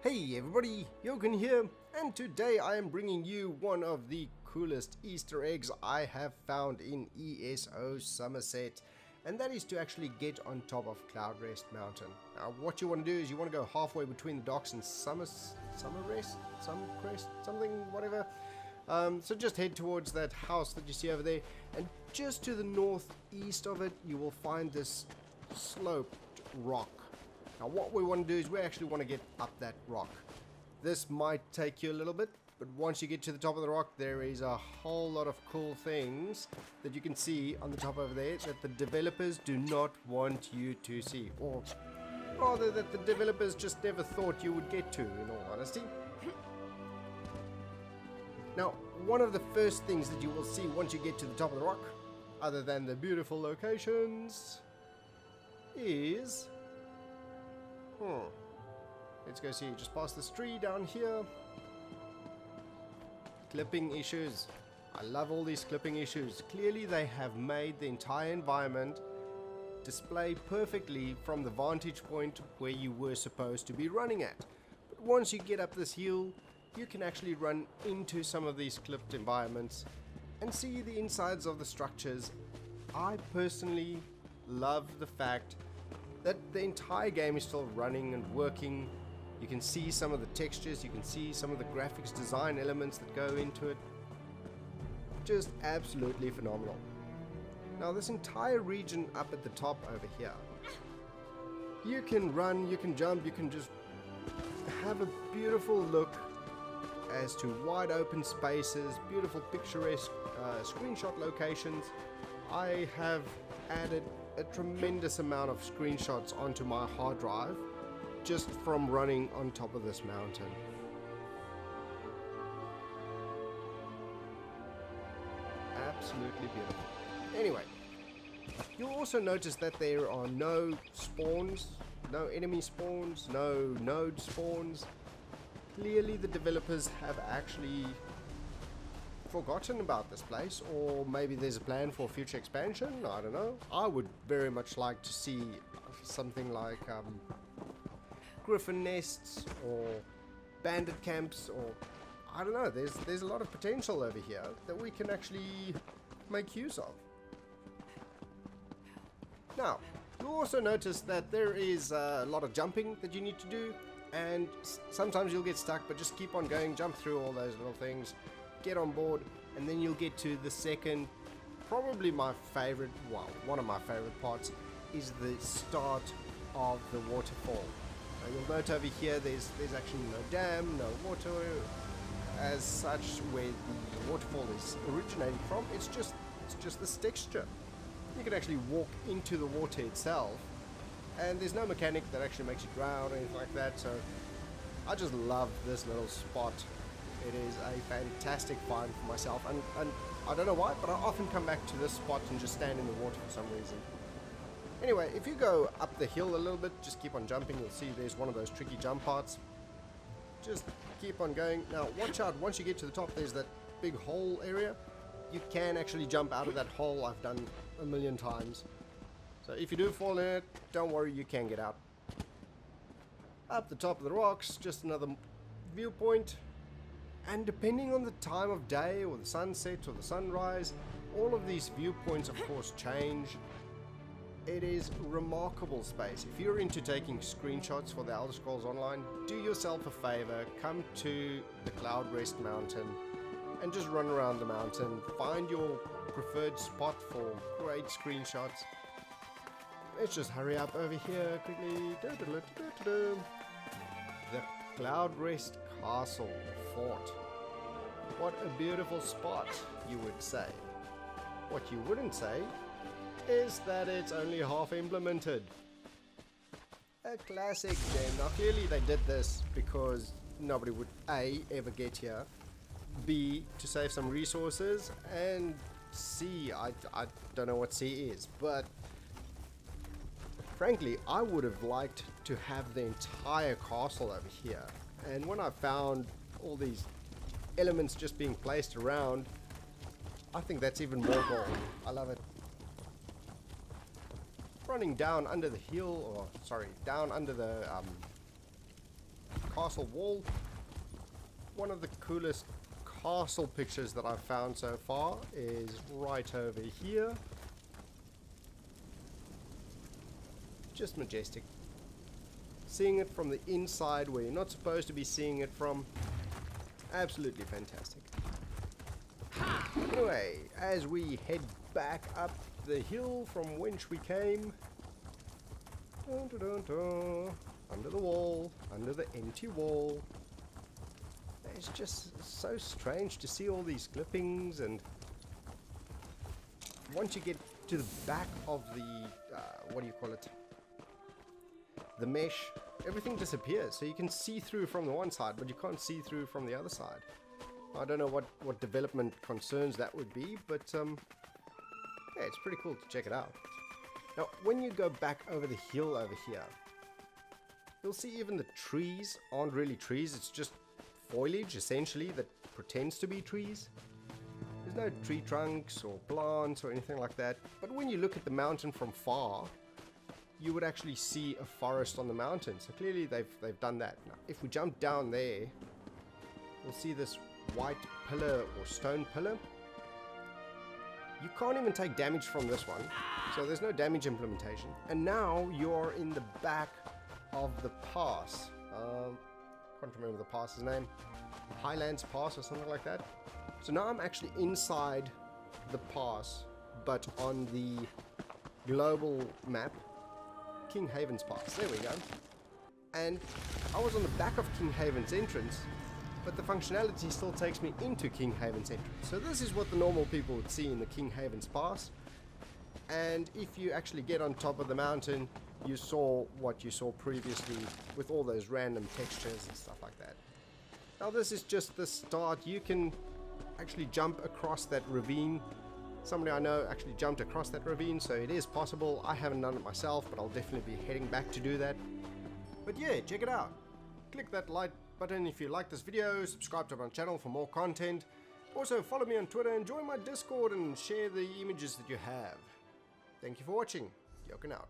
Hey everybody, Jochen here, and today I am bringing you one of the coolest Easter eggs I have found in ESO Summerset, and that is to actually get on top of Cloudrest Mountain. Now what you want to do is you want to go halfway between the docks and Summercrest, something, whatever. So just head towards that house that you see over there, and just to the northeast of it you will find this sloped rock. Now what we want to do is we actually want to get up that rock. This might take you a little bit, but once you get to the top of the rock there is a whole lot of cool things that you can see on the top over there that the developers do not want you to see, or rather that the developers just never thought you would get to, in all honesty. Now one of the first things that you will see once you get to the top of the rock, other than the beautiful locations, is let's go see, just past this tree down here. Clipping issues. I love all these clipping issues. Clearly they have made the entire environment display perfectly from the vantage point where you were supposed to be running at. But once you get up this hill, you can actually run into some of these clipped environments and see the insides of the structures. I personally love the fact that the entire game is still running and working. You can see some of the textures, you can see some of the graphics design elements that go into it. Just absolutely phenomenal. Now this entire region up at the top over here, you can run, you can jump, you can just have a beautiful look as to wide open spaces, beautiful picturesque screenshot locations. I have added a tremendous amount of screenshots onto my hard drive just from running on top of this mountain. Absolutely beautiful. Anyway, you'll also notice that there are no spawns, no enemy spawns, no node spawns. Clearly the developers have actually forgotten about this place, or maybe there's a plan for future expansion. I don't know. I would very much like to see something like griffin nests or bandit camps, or I don't know. There's a lot of potential over here that we can actually make use of. Now you'll also notice that there is a lot of jumping that you need to do, and sometimes you'll get stuck, but just keep on going, jump through all those little things, get on board, and then you'll get to the second, probably my favorite, well, one of my favorite parts, is the start of the waterfall. Now you'll note over here there's actually no dam, no water as such where the waterfall is originating from. It's just this texture. You can actually walk into the water itself, and there's no mechanic that actually makes you drown or anything like that, so I just love this little spot. It is a fantastic find for myself, and I don't know why, but I often come back to this spot and just stand in the water for some reason. Anyway, if you go up the hill a little bit, just keep on jumping, you'll see there's one of those tricky jump parts. Just keep on going. Now watch out, once you get to the top there's that big hole area. You can actually jump out of that hole. I've done a million times. So if you do fall in it, don't worry, you can get out. Up the top of the rocks, just another viewpoint. And depending on the time of day or the sunset or the sunrise, all of these viewpoints of course change. It is remarkable space. If you're into taking screenshots for the Elder Scrolls Online, do yourself a favor, come to the Cloudrest Mountain and just run around the mountain. Find your preferred spot for great screenshots. Let's just hurry up over here quickly. The Cloudrest Castle Fort. What a beautiful spot, you would say. What you wouldn't say is that it's only half implemented. A classic game. Now clearly they did this because nobody would A, ever get here, B, to save some resources, and C, I don't know what C is, but frankly I would have liked to have the entire castle over here. And when I found all these elements just being placed around, I think that's even more gold. I love it. Running down under the hill, or sorry, down under the castle wall. One of the coolest castle pictures that I've found so far is right over here. Just majestic. Seeing it from the inside where you're not supposed to be seeing it from. Absolutely fantastic. Anyway, as we head back up the hill from whence we came. Dun, dun, dun, dun, under the wall, under the empty wall. It's just so strange to see all these clippings, and once you get to the back of the, what do you call it? The mesh, everything disappears. So you can see through from the one side, but you can't see through from the other side. I don't know what development concerns that would be, but yeah, it's pretty cool to check it out. Now, when you go back over the hill over here, you'll see even the trees aren't really trees. It's just foliage, essentially, that pretends to be trees. There's no tree trunks or plants or anything like that. But when you look at the mountain from far, you would actually see a forest on the mountain. So clearly they've done that. Now, if we jump down there, we'll see this white pillar or stone pillar. You can't even take damage from this one, so there's no damage implementation. And now you're in the back of the pass. Can't remember the pass's name. Highlands Pass or something like that. So now I'm actually inside the pass, but on the global map, King Haven's Pass. There we go. And I was on the back of King Haven's entrance, but the functionality still takes me into King Haven's entrance. So this is what the normal people would see in the King Haven's Pass. And if you actually get on top of the mountain, you saw what you saw previously with all those random textures and stuff like that. Now this is just the start. You can actually jump across that ravine. Somebody I know actually jumped across that ravine, so it is possible. I haven't done it myself, but I'll definitely be heading back to do that. But yeah, check it out. Click that like button if you like this video, subscribe to my channel for more content. Also follow me on Twitter and join my Discord and share the images that you have. Thank you for watching. Yoken out.